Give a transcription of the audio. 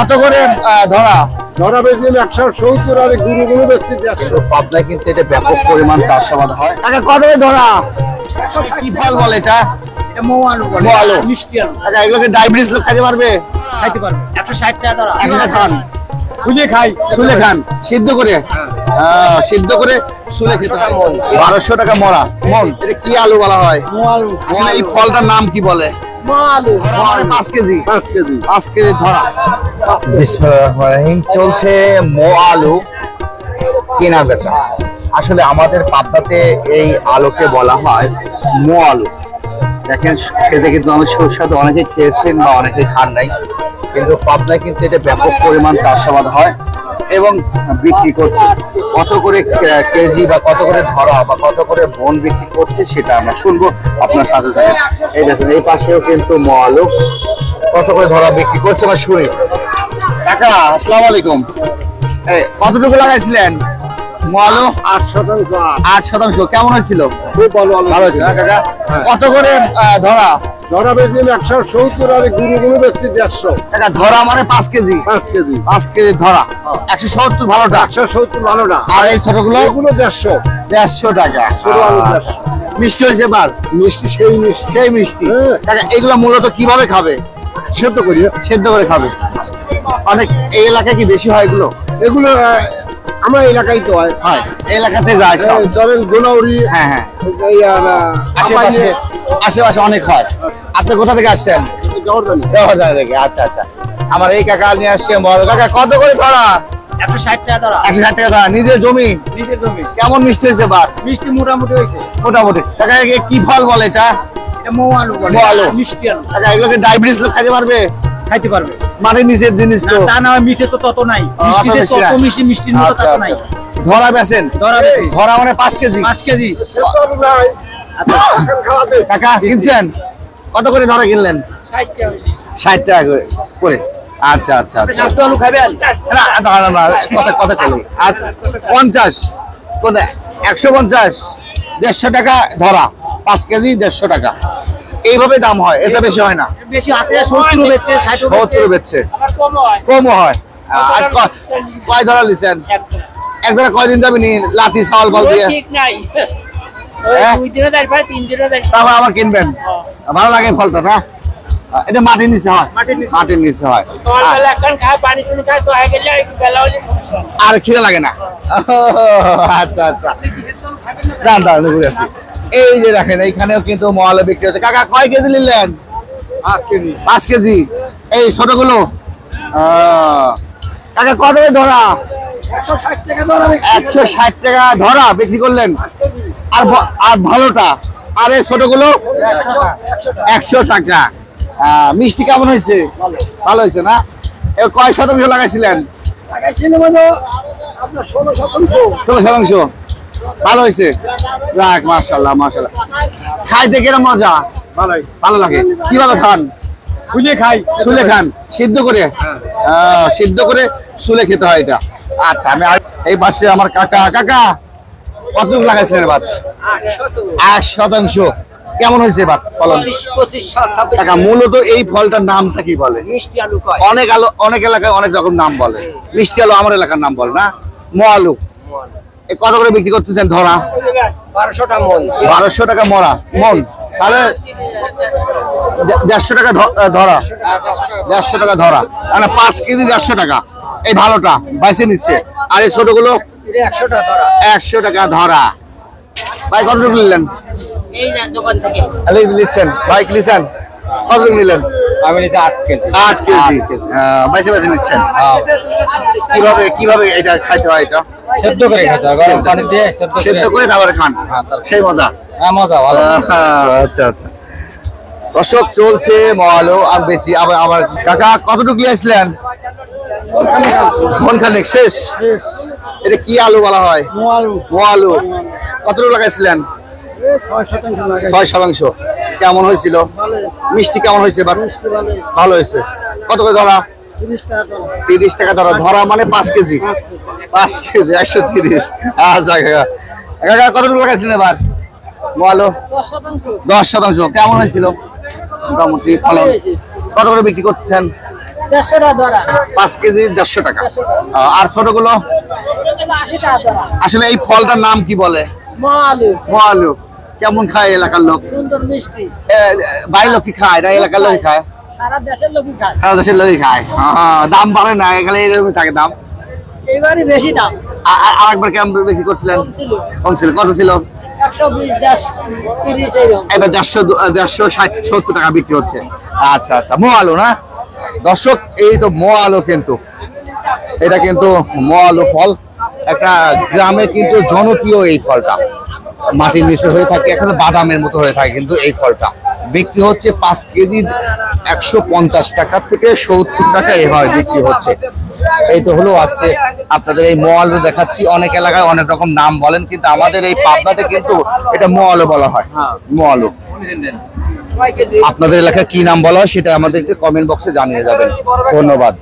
কত করে ধরা? ধরা বেচলাম 170 আর গুরুগুলো বেচছি 150। পাবনায় কিন্তু এটা ব্যাপক পরিমাণ চাষাবাদ হয়। কাকা কত করে ধরা? কি ফল বলে এটা? এটা মৌ আলু বলে, মিষ্টি আলু। কাকা এগুলোকে ডায়াবেটিস লোক খাইতে পারবে? খাইতে পারবে। 160 টাকা ধরা। 100 টাকা খান। ফুলে খাই, সুলে খান সিদ্ধ করে। সিদ্ধ করে সুলে খেতে হয়। 1200 টাকা মরা মন। এটা কি আলু বলা হয়? মৌ আলু। আসলে এই ফলটার নাম কি বলে? মৌ আলু। 5 কেজি। 5 কেজি 5 কেজি ধরা। বিসমিল্লাহির রহমানির রহিম। চলছে মৌ আলু কেনা বেচা। আসলে আমাদের পাবনাতে এই আলুকে বলা হয় মৌ আলু। দেখেন খেতে কিন্তু অনেক সুস্বাদু, অনেকে খেয়েছেন বা অনেকে খান নাই, কিন্তু পাবনায় কিন্তু এটা ব্যাপক পরিমাণ চাষাবাদ হয় এবং বিক্রি করছে। কত করে কেজি বা কত করে ধরা বা কত করে বন বিক্রি করছে সেটা আমরা শুনবো আপনার সাথে থাকেন। এই দেখুন এই পাশেও কিন্তু মৌ আলু কত করে ধরা বিক্রি করছে আমরা শুনি। কাকা আসসালামু আলাইকুম। কতটুকু লাগাইছিলেন মৌ আলু? 8%। কেমন হয়েছিল? খুব ভালো আলু। ভালো হয়েছিল না কাকা? কত করে ধরা? ধরা বেচলাম 170 আর গুরুগুলো বেচছি 150। কাকা ধরা মানে 5 কেজি। 5 কেজি 5 কেজি ধরা 170 ভালোটা। 170 ভালোটা। আর এই ছোটগুলো এগুলো 150। 150 টাকা। ছোট আলু 150। মিষ্টি হয়েছে এবার? মিষ্টি সেই মিষ্টি। সেই মিষ্টি। হ্যাঁ। কাকা এগুলো মূলত কিভাবে খাবে? সেদ্ধ করি। সেদ্ধ করে খাবে। অনেক এই এলাকায় কি বেশি হয় এগুলো? এগুলো আমরা এলাকায় তো হয়। হয় এই এলাকাতে যায় সব। ধরেন গোনাউরি। হ্যাঁ হ্যাঁ এই আশেপাশে আশেপাশে অনেক হয়। আপনি কোথা থেকে আসছেন? জর্দানি। দেওয়ার থেকে। আচ্ছা আচ্ছা। আমার এই কাকা নিয়ে আসছে বড় কাকা কত করে ধরা? 160 টাকা ধরা। 160 টাকা ধরা। নিজের জমি? নিজের জমি। কেমন মিষ্টি হয়েছে এবার? মিষ্টি মোটামুটি হয়েছে। মোটামুটি। কাকা কি ফল বলে এটা? এটা মৌ আলু বলে, মৌ আলু। মিষ্টি আলু। কাকা এগুলোকে ডায়াবেটিস লোক খাইতে পারবে? খাইতে পারবে। মাটির নিচের জিনিস তো। তা না মিঠে তো তত নাই। মিষ্টিতে তত মিষ্টি, মিষ্টির মতো তত নাই। ধরা বেছেন? ধরা বেচি। ধরা মানে 5 কেজি। 5 কেজি। আচ্ছা কাকা কিনছেন কত করে ধরা কিনলেন? 60 টাকা করে। আচ্ছা আচ্ছা আচ্ছা। আলু খাবেন? না না না না কথা কথা বলুন। আচ্ছা 50 কোন 150 150 টাকা ধরা 5 কেজি 150 টাকা। এইভাবে দাম হয়, এটা বেশি হয় না। বেশি আছে 70 বেচছে, 60 70 বেচছে। কমও হয়। আজ কয় ধরা লিছেন? এক ধরা কয়দিন যাবি নি লাতি চাওয়াল বল দিয়ে? ঠিক নাই। হ্যাঁ? 2 দিনে তারপর 3 দিনে তারপর। তারপর আবার কিনবেন। ভালো লাগে ফলটা না? এটা মাটির নিচে হয়। মাটির নিচে হয়। সকালবেলা এখন খায়, পানি চুনি খায়, সহায় গেলে একটু বেলা হলে সমস্যা। আর খিদে লাগে না। আচ্ছা আচ্ছা। দাঁড়ান দাঁড়ান ঘুরে আসি। এই যে দেখেন এইখানেও কিন্তু মহলে বিক্রি হচ্ছে। কাকা কয় কেজি নিলেন? 5 কেজি 5 কেজি। এই ছোটগুলো কাকা কত করে ধরা? 160 টাকা ধরা। 160 টাকা ধরা বিক্রি করলেন। আর ভালোটা আর এই ছোটগুলো 100 টাকা। মিষ্টি কেমন হয়েছে? ভালো হয়েছে না? কয় শতাংশ লাগাইছিলেন? আপনার 16%। 16%। ভালো হয়েছে। যাক মাশাআল্লাহ মাশাআল্লাহ। খাইতে কিরকম মজা? ভালো লাগে। কিভাবে খান? ফুলে খাই। সুলে খান সিদ্ধ করে? সিদ্ধ করে সুলে খেতে হয় এটা। আচ্ছা আমি এই পাশে আমার কাকা কাকা কতটুকু লাগাইছিলেন এবার? 8%। কেমন হয়েছে এবার ফলন? 25 কাকা মূলত এই ফলটার নামটা কি বলে? মিষ্টি আলু কয়। অনেক এলাকায় অনেক রকম নাম বলে। মিষ্টি আলু আমার এলাকার নাম বলে না? মৌ আলু। কত করে বিক্রি করতেছেন ধরা? 1200 টাকা মন। 1200 টাকা মরা মন। তাহলে 150 টাকা ধরা। 150 টাকা ধরা মানে 5 কেজি 150 টাকা। এই ভালোটা বাইসে নিচ্ছে। আর এই ছোটগুলো 100 টাকা ধরা। 100 টাকা ধরা। ভাই কতটুকু নিলেন? এই না দোকান থেকে। নিচ্ছেন ভাই নিচ্ছেন কতটুকু নিলেন? আমি নিছি 8 কেজি। 8 কেজি। বাইসে বাইসে নিচ্ছেন। কিভাবে এটা খাইতে হয়? এটা সেদ্ধ করে খেতে হয়, গরম পানি দিয়ে সেদ্ধ করে তারপরে খান। সেই মজা। হ্যাঁ মজা ভালো। আচ্ছা আচ্ছা। দর্শক চলছে মৌ আলু আর বেশি। আমার কাকা কতটুকু আসলেন? মন খানেক শেষ। এটা কি আলু বলা হয়? মৌ আলু। কতটুকু লাগাইছিলেন? 6%। কেমন হয়েছিল? মিষ্টি কেমন হয়েছে এবার? ভালো হয়েছে। কত করে ধরা? 30 টাকা ধরা। ধরা মানে 5 কেজি। 5 কেজি 130। আচ্ছা কাকা কাকা কতটুকু লাগাইছিলেন এবার মৌ আলু? 10%। 10%। কেমন হয়েছিল? মোটামুটি ফলন। কত করে বিক্রি করতেছেন? 150 টাকা ধরা 5 কেজি 150 টাকা। আর ছোটগুলো 80 টাকা ধরা। আসলে এই ফলটার নাম কি বলে? মালু মোয়ালু। কেমন খায় এলাকার লোক? সুন্দর মিষ্টি, বাইরের লোক কি খায় না এলাকার লোক খায়? সারা দেশের লোকই খায়। সারা দেশের লোকই খায়। দাম বাড়ে না এখানে এরকম থাকে দাম? এইবারই বেশি দাম, আরেকবার কেমন বিক্রি করছিলেন? কম ছিল কম ছিল, কত ছিল? 120, 30 এরকম। এবার 150-160-70 টাকা বিক্রি হচ্ছে। আচ্ছা আচ্ছা, মোয়ালু না দর্শক, এই তো মোয়ালু, কিন্তু এটা কিন্তু মোয়ালু ফল, একটা গ্রামে কিন্তু জনপ্রিয় এই ফলটা, মাটির নিচে হয়ে থাকে, এখানে বাদামের মতো হয়ে থাকে, কিন্তু এই ফলটা বিক্রি হচ্ছে 5 কেজি 150 টাকা থেকে 70 টাকা এভাবে বিক্রি হচ্ছে। এই তো হলো আজকে আপনাদের এই মোয়ালু দেখাচ্ছি। অনেক এলাকায় অনেক রকম নাম বলেন, কিন্তু আমাদের এই পাবনাতে কিন্তু এটা মোয়ালু বলা হয়। মোয়ালু। আপনাদের এলাকায় কি নাম বলা হয় সেটা আমাদেরকে কমেন্ট বক্সে জানিয়ে যাবেন। ধন্যবাদ।